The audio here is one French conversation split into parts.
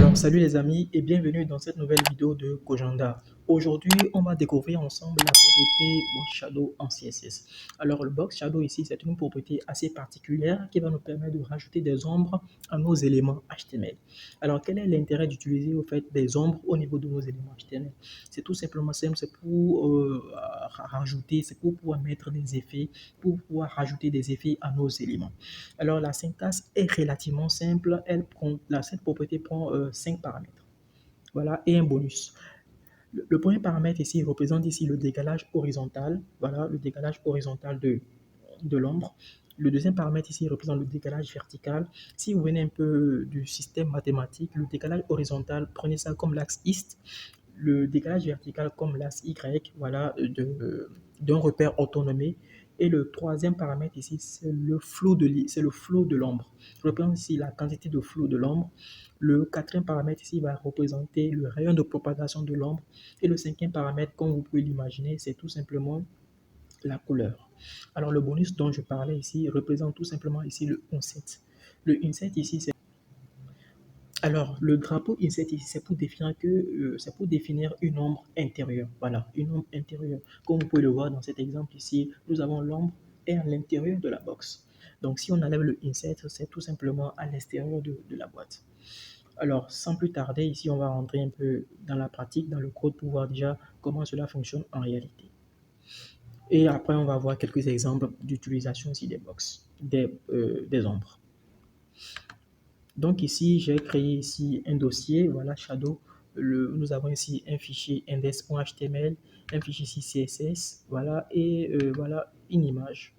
Alors, salut les amis et bienvenue dans cette nouvelle vidéo de Kojanda. Aujourd'hui, on va découvrir ensemble la propriété Box Shadow en CSS. Alors, le Box Shadow ici, c'est une propriété assez particulière qui va nous permettre de rajouter des ombres à nos éléments HTML. Alors, quel est l'intérêt d'utiliser au fait des ombres au niveau de nos éléments HTML? C'est tout simplement simple, c'est pour rajouter, c'est pour pouvoir mettre des effets, pour pouvoir rajouter des effets à nos éléments. Alors, la syntaxe est relativement simple. Cette propriété prend 5 paramètres. Voilà, et un bonus. Le premier paramètre ici représente ici le décalage horizontal. Voilà, le décalage horizontal de l'ombre. Le deuxième paramètre ici représente le décalage vertical. Si vous venez un peu du système mathématique, le décalage horizontal, prenez ça comme l'axe Est, le décalage vertical comme l'axe Y, voilà, d'un repère autonomé. Et le troisième paramètre ici, c'est le flou de l'ombre. Je représente ici la quantité de flou de l'ombre. Le quatrième paramètre ici va représenter le rayon de propagation de l'ombre. Et le cinquième paramètre, comme vous pouvez l'imaginer, c'est tout simplement la couleur. Alors le bonus dont je parlais ici représente tout simplement ici le inset. Le inset ici, c'est alors, le drapeau inset ici, c'est pour définir une ombre intérieure. Voilà, une ombre intérieure. Comme vous pouvez le voir dans cet exemple ici, nous avons l'ombre est à l'intérieur de la box. Donc, si on enlève le inset, c'est tout simplement à l'extérieur de la boîte. Alors, sans plus tarder, ici, on va rentrer un peu dans la pratique, dans le code, pour voir déjà comment cela fonctionne en réalité. Et après, on va voir quelques exemples d'utilisation ici des box, des ombres. Donc ici, j'ai créé ici un dossier, voilà, Shadow. Nous avons ici un fichier index.html, un fichier ici CSS, voilà, et voilà, une image.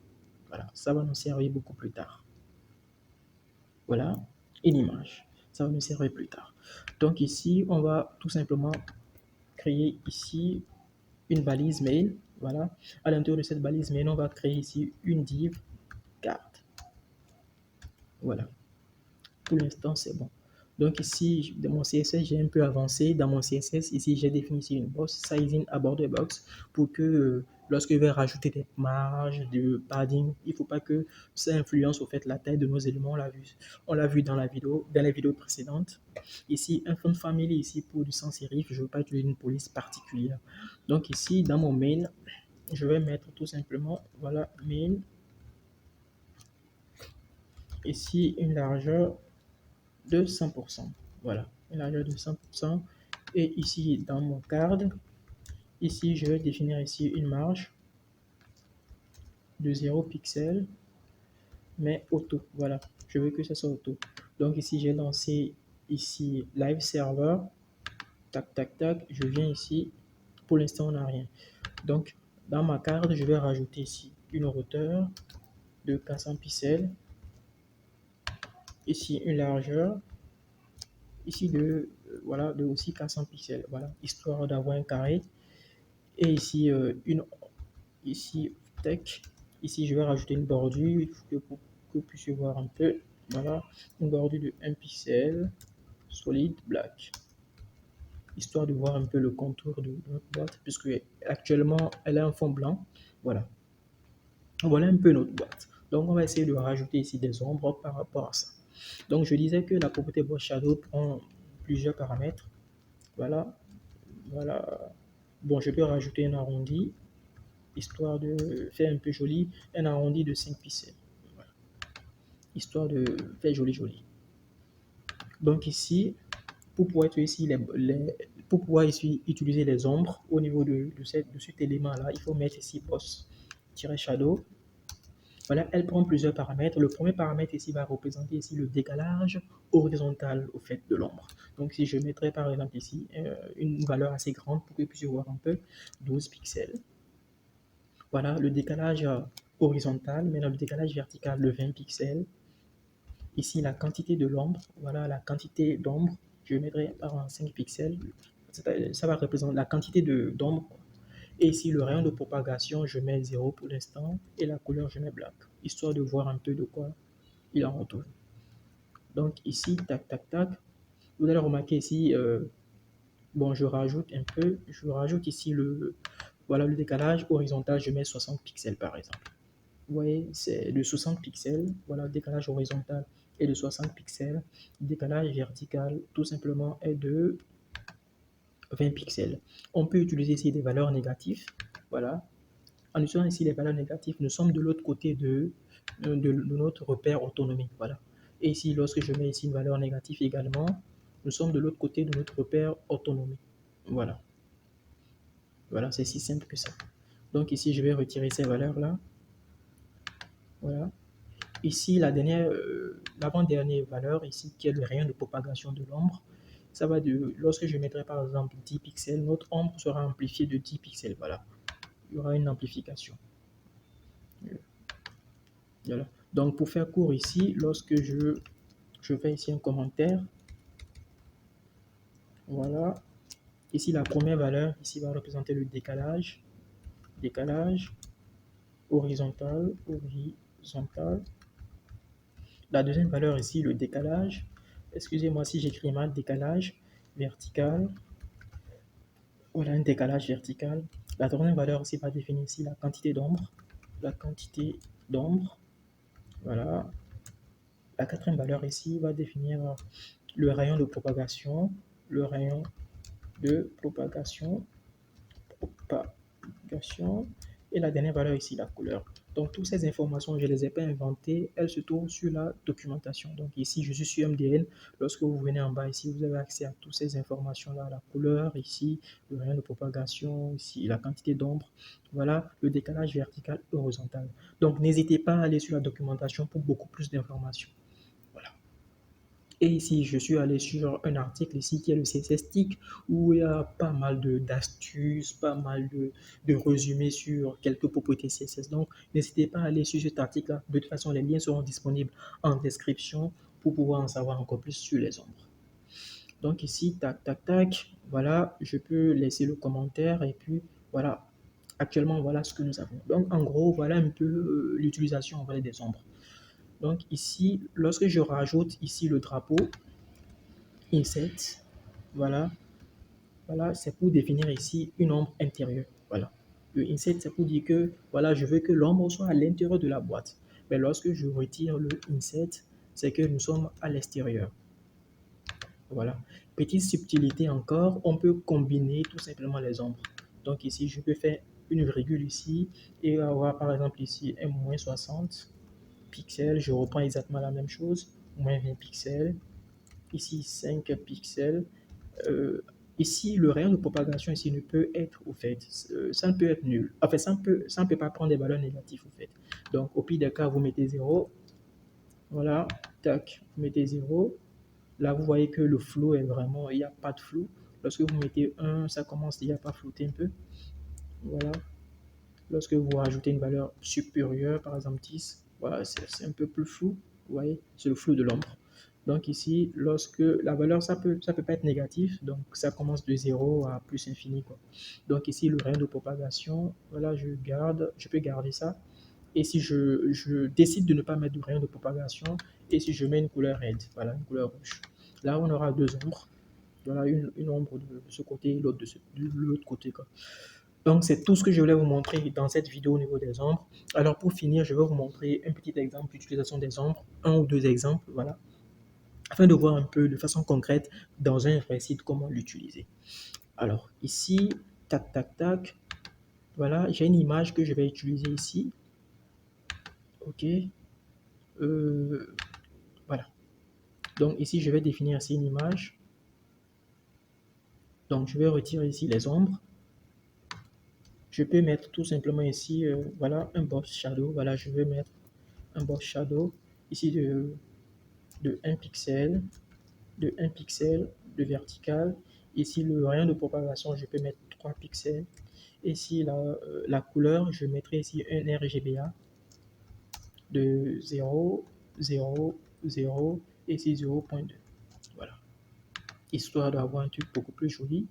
Voilà, ça va nous servir beaucoup plus tard. Voilà, une image. Ça va nous servir plus tard. Donc ici, on va tout simplement créer ici une balise mail. Voilà, à l'intérieur de cette balise mail, on va créer ici une div carte. Voilà. Pour l'instant, c'est bon. Donc ici, dans mon CSS, j'ai un peu avancé. Dans mon CSS, ici, j'ai défini ici une box, sizing à border box, pour que lorsque je vais rajouter des marges, de padding, il ne faut pas que ça influence au fait la taille de nos éléments. On l'a vu dans dans les vidéos précédentes. Ici, un font family ici pour du sans serif. Je ne veux pas utiliser une police particulière. Donc ici, dans mon main, je vais mettre tout simplement, voilà, main. Ici, une largeur de 100%. Voilà, une largeur de 100%. Et ici, dans mon cadre, ici, je vais définir ici une marge de 0 pixel, mais auto. Voilà, je veux que ça soit auto. Donc ici, j'ai lancé ici live server. Tac, tac, tac. Je viens ici. Pour l'instant, on n'a rien. Donc, dans ma carte, je vais rajouter ici une hauteur de 400 pixels. Ici, une largeur. Ici, voilà, de aussi 400 pixels. Voilà, histoire d'avoir un carré. Et ici, ici, tech. Ici, je vais rajouter une bordure pour que vous puissiez voir un peu. Voilà, une bordure de 1 pixel, solide, black. Histoire de voir un peu le contour de notre boîte, puisque actuellement, elle a un fond blanc. Voilà. Voilà un peu notre boîte. Donc, on va essayer de rajouter ici des ombres par rapport à ça. Donc, je disais que la propriété Box Shadow prend plusieurs paramètres. Voilà. Voilà. Bon, je peux rajouter un arrondi, histoire de faire un peu joli, un arrondi de 5 pixels. Voilà. Histoire de faire joli. Donc ici, pour pouvoir utiliser les ombres au niveau de cet élément-là, il faut mettre ici boss-shadow. Voilà, elle prend plusieurs paramètres. Le premier paramètre ici va représenter ici le décalage horizontal au fait de l'ombre. Donc si je mettrais par exemple ici une valeur assez grande pour que vous puissiez voir un peu, 12 pixels. Voilà, le décalage horizontal, maintenant le décalage vertical de 20 pixels. Ici, la quantité de l'ombre, voilà la quantité d'ombre, je mettrai par 5 pixels. Ça va représenter la quantité d'ombre. Et ici, le rayon de propagation, je mets 0 pour l'instant. Et la couleur, je mets black, histoire de voir un peu de quoi il en retourne. Donc ici, tac, tac, tac. Vous allez remarquer ici, bon, je rajoute un peu, je rajoute ici voilà, le décalage horizontal, je mets 60 pixels par exemple. Vous voyez, c'est de 60 pixels, voilà, décalage horizontal est de 60 pixels. Le décalage vertical, tout simplement, est de 20 pixels. On peut utiliser ici des valeurs négatives. Voilà. En utilisant ici les valeurs négatives, nous sommes de l'autre côté de notre repère autonomie. Voilà. Et ici, lorsque je mets ici une valeur négative également, nous sommes de l'autre côté de notre repère autonomie. Voilà. Voilà, c'est si simple que ça. Donc ici, je vais retirer ces valeurs-là. Voilà. Ici, l'avant-dernière valeur, ici, qui est le rayon de propagation de l'ombre, ça va de, lorsque je mettrai par exemple 10 pixels, notre ombre sera amplifiée de 10 pixels. Voilà. Il y aura une amplification. Voilà. Donc, pour faire court ici, lorsque je fais ici un commentaire, voilà. Ici, la première valeur, ici, va représenter le décalage. Décalage horizontal, horizontal. La deuxième valeur ici, le décalage. Excusez-moi si j'écris mal, décalage vertical. Voilà, un décalage vertical. La troisième valeur ici va définir ici la quantité d'ombre. La quantité d'ombre. Voilà. La quatrième valeur ici va définir le rayon de propagation. Le rayon de propagation. Propagation. Et la dernière valeur ici, la couleur. Donc, toutes ces informations, je ne les ai pas inventées. Elles se trouvent sur la documentation. Donc, ici, je suis sur MDN. Lorsque vous venez en bas ici, vous avez accès à toutes ces informations-là. La couleur, ici, le rayon de propagation, ici, la quantité d'ombre. Voilà, le décalage vertical horizontal. Donc, n'hésitez pas à aller sur la documentation pour beaucoup plus d'informations. Voilà. Et ici, je suis allé sur un article ici qui est le CSS-TIC où il y a pas mal d'astuces, pas mal de résumés sur quelques propriétés CSS. Donc, n'hésitez pas à aller sur cet article-là. De toute façon, les liens seront disponibles en description pour pouvoir en savoir encore plus sur les ombres. Donc ici, tac, tac, tac, voilà, je peux laisser le commentaire et puis voilà, actuellement, voilà ce que nous avons. Donc, en gros, voilà un peu l'utilisation des ombres. Donc ici, lorsque je rajoute ici le drapeau, insert, voilà, voilà, c'est pour définir ici une ombre intérieure. Voilà. Le insert, c'est pour dire que voilà, je veux que l'ombre soit à l'intérieur de la boîte. Mais lorsque je retire le insert, c'est que nous sommes à l'extérieur. Voilà. Petite subtilité encore, on peut combiner tout simplement les ombres. Donc ici, je peux faire une virgule ici et avoir par exemple ici un moins 60 pixels. Je reprends exactement la même chose, moins 20 pixels. Ici 5 pixels. Ici, le rayon de propagation ici ne peut être au fait, ça ne peut être nul. Enfin, ça ne peut pas prendre des valeurs négatives au fait. Donc, au pire des cas, vous mettez 0. Voilà, tac, vous mettez 0. Là, vous voyez que le flou est vraiment, il n'y a pas de flou. Lorsque vous mettez 1, ça commence déjà à flouter un peu. Voilà. Lorsque vous rajoutez une valeur supérieure, par exemple 10, voilà, c'est un peu plus flou. Vous voyez, c'est le flou de l'ombre. Donc ici, lorsque la valeur, ça peut pas être négatif, donc ça commence de 0 à plus infini, quoi. Donc ici, le rayon de propagation, voilà, je peux garder ça. Et si je décide de ne pas mettre de rayon de propagation, et si je mets une couleur red, voilà, une couleur rouge. Là, on aura deux ombres. Voilà, une ombre de ce côté et l'autre de l'autre côté, quoi. Donc, c'est tout ce que je voulais vous montrer dans cette vidéo au niveau des ombres. Alors, pour finir, je vais vous montrer un petit exemple d'utilisation des ombres, un ou deux exemples, voilà, afin de voir un peu de façon concrète dans un vrai site comment l'utiliser. Alors, ici, tac, tac, tac, voilà, j'ai une image que je vais utiliser ici. OK. Voilà. Donc, ici, je vais définir ici une image. Donc, je vais retirer ici les ombres. Je peux mettre tout simplement ici, voilà, un box shadow. Voilà, je vais mettre un box shadow ici de 1 pixel, de vertical. Ici, le rayon de propagation, je peux mettre 3 pixels. Ici, la couleur, je mettrai ici un RGBA de 0, 0, 0 et ici 0.2. Voilà. Histoire d'avoir un truc beaucoup plus joli.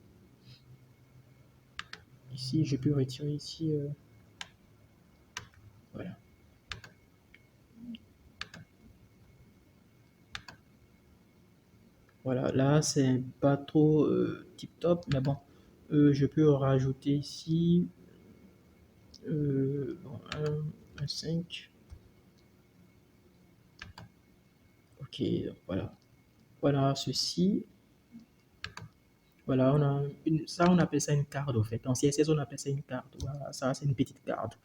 Ici, je peux retirer ici, voilà. Voilà, là, c'est pas trop tip top, mais bon, je peux rajouter ici bon, un 5. Ok, voilà. Voilà ceci. Voilà, ça, on appelle ça une carte, en fait. En CSS, on appelle ça une carte. Voilà, ça, c'est une petite carte.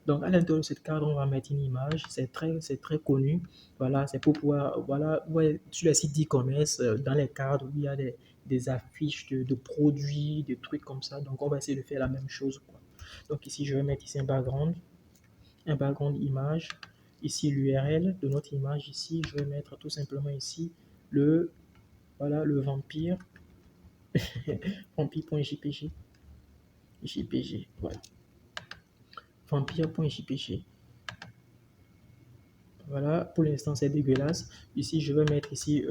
Donc, à l'intérieur de cette carte, on va mettre une image. C'est très connu. Voilà, c'est pour pouvoir, voilà, ouais, sur les sites d'e-commerce, dans les cartes où il y a des affiches de produits, des trucs comme ça. Donc, on va essayer de faire la même chose, quoi. Donc, ici, je vais mettre ici un background image. Ici, l'URL de notre image. Ici, je vais mettre tout simplement ici voilà, le vampire. Vampire.jpg. JPG, voilà. Vampire.jpg. Voilà, pour l'instant c'est dégueulasse. Ici, je vais mettre ici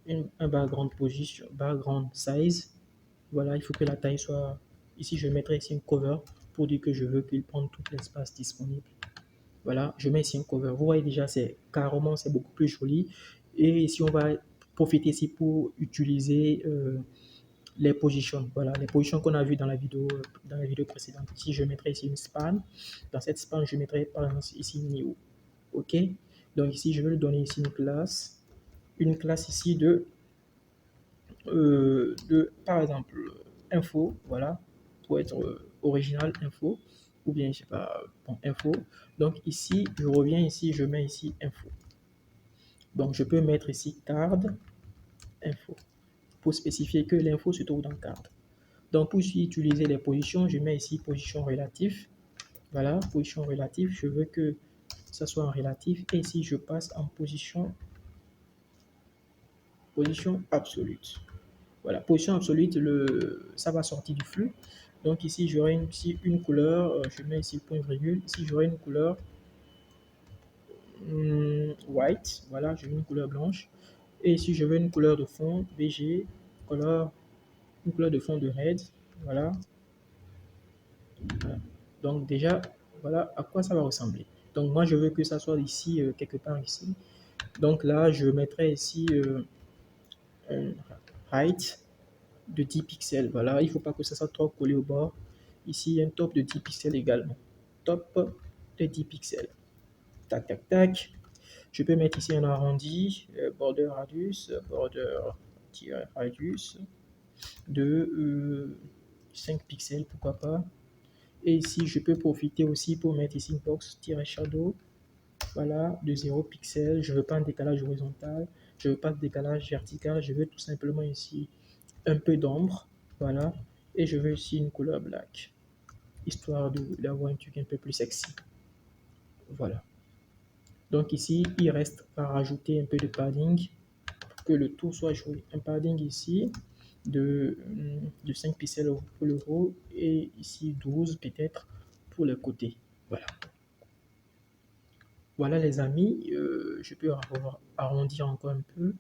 un background position, background size. Voilà, il faut que la taille soit. Ici, je mettrai ici une cover pour dire que je veux qu'il prenne tout l'espace disponible. Voilà, je mets ici un cover. Vous voyez déjà, c'est beaucoup plus joli. Et ici, on va profiter ici pour utiliser les positions. Voilà, les positions qu'on a vues dans la vidéo précédente. Ici, je mettrai ici une span. Dans cette span, je mettrai par exemple ici new. OK? Donc ici, je vais lui donner ici une classe. Une classe ici par exemple, info. Voilà, pour être original, info. Ou bien, je sais pas, bon, info. Donc ici, je reviens ici, je mets ici info. Donc je peux mettre ici card info pour spécifier que l'info se trouve dans card. Donc, pour utiliser les positions, je mets ici position relative. Voilà, position relative. Je veux que ça soit en relatif. Et ici, je passe en position absolue. Voilà, position absolue, ça va sortir du flux. Donc, ici, j'aurai une couleur. Je mets ici point virgule. Ici, j'aurai une couleur white. Voilà, je veux une couleur blanche. Et ici, je veux une couleur de fond BG. Une couleur de fond de red. Voilà. Donc déjà, voilà à quoi ça va ressembler. Donc moi, je veux que ça soit ici, quelque part ici. Donc là, je mettrai ici un height de 10 pixels. Voilà, il ne faut pas que ça soit trop collé au bord. Ici, un top de 10 pixels également. Top de 10 pixels. Tac, tac, tac. Je peux mettre ici un arrondi, border radius de 5 pixels, pourquoi pas. Et ici, je peux profiter aussi pour mettre ici une box-shadow, voilà, de 0 pixels. Je ne veux pas un décalage horizontal, je ne veux pas de décalage vertical, je veux tout simplement ici un peu d'ombre, voilà. Et je veux ici une couleur black, histoire d'avoir un truc un peu plus sexy. Voilà. Donc ici, il reste à rajouter un peu de padding pour que le tout soit joli. Un padding ici de 5 pixels pour le haut et ici 12 peut-être pour le côté. Voilà. Voilà les amis, je peux arrondir encore un peu.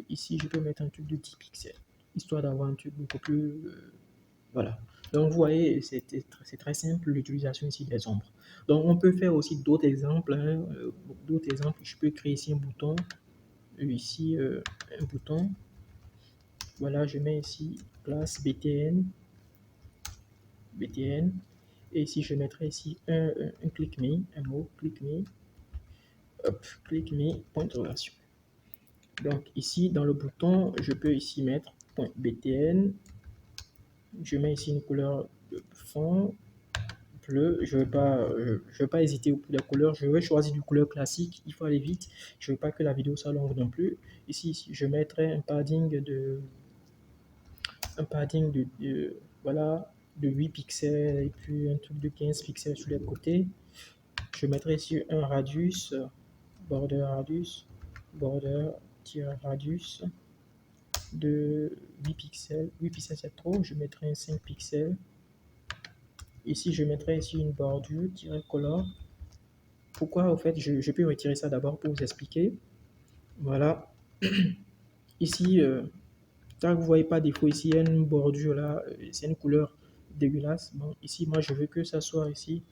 Ici, je peux mettre un truc de 10 pixels, histoire d'avoir un truc beaucoup plus... voilà. Donc, vous voyez, c'est très simple l'utilisation ici des ombres. Donc, on peut faire aussi d'autres exemples. Hein, d'autres exemples, je peux créer ici un bouton. Ici, un bouton. Voilà, je mets ici classe BTN. Et ici, je mettrai ici un click me, un mot, click me. Hop, click me, point d'interrogation. Donc ici, dans le bouton, je peux ici mettre .btn. Je mets ici une couleur de fond bleu. Je ne veux pas hésiter pour la couleur. Je vais choisir une couleur classique. Il faut aller vite. Je ne veux pas que la vidéo soit longue non plus. Ici, je mettrai un padding voilà, de 8 pixels et puis un truc de 15 pixels sur les côtés. Je mettrai ici un radius, border radius de 8 pixels. 8 pixels c'est trop, je mettrai un 5 pixels. Ici, je mettrai ici une bordure, color. Pourquoi, au fait, je peux retirer ça d'abord pour vous expliquer. Voilà. Ici, tant que vous voyez pas défaut, ici, il y a une bordure là, c'est une couleur dégueulasse. Bon, ici, moi, je veux que ça soit ici,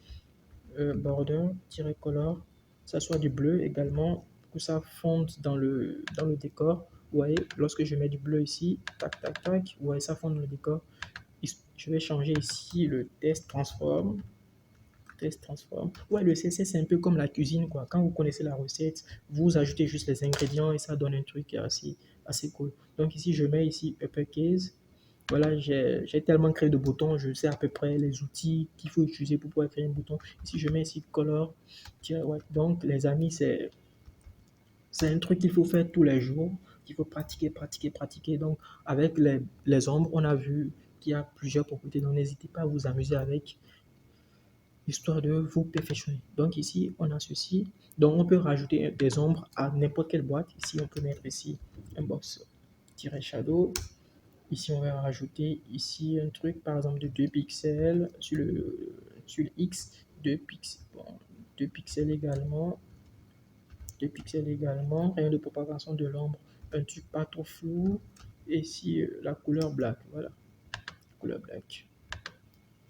border-color, ça soit du bleu également, que ça fonde dans le décor. Vous voyez, lorsque je mets du bleu ici, tac, tac, tac, vous voyez, ça fond dans le décor. Je vais changer ici le test transform. test transform. Ouais, le CSS, c'est un peu comme la cuisine, quoi. Quand vous connaissez la recette, vous ajoutez juste les ingrédients et ça donne un truc assez cool. Donc ici, je mets ici uppercase. Voilà, j'ai tellement créé de boutons, je sais à peu près les outils qu'il faut utiliser pour pouvoir créer un bouton. Ici, je mets ici color. Tiens, ouais. Donc, les amis, c'est un truc qu'il faut faire tous les jours, qu'il faut pratiquer, pratiquer, pratiquer. Donc, avec les ombres, on a vu qu'il y a plusieurs propriétés. Donc, n'hésitez pas à vous amuser avec, histoire de vous perfectionner. Donc, ici, on a ceci. Donc, on peut rajouter des ombres à n'importe quelle boîte. Ici, on peut mettre ici un box-shadow. Ici, on va rajouter ici un truc, par exemple, de 2 pixels sur le X, 2 pixels, bon, 2 pixels également. 2 pixels également, rayon de propagation de l'ombre, un truc pas trop flou, et ici la couleur black, voilà, couleur black.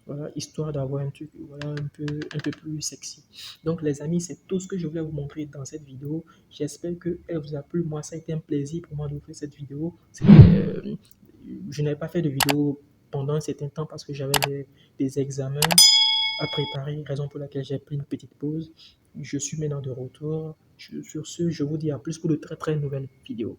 Voilà, histoire d'avoir un truc voilà, un peu plus sexy. Donc les amis, c'est tout ce que je voulais vous montrer dans cette vidéo. J'espère qu'elle vous a plu. Moi, ça a été un plaisir pour moi de vous faire cette vidéo. Je n'avais pas fait de vidéo pendant un certain temps parce que j'avais des examens à préparer, raison pour laquelle j'ai pris une petite pause. Je suis maintenant de retour. Sur ce, je vous dis à plus pour de très très nouvelles vidéos.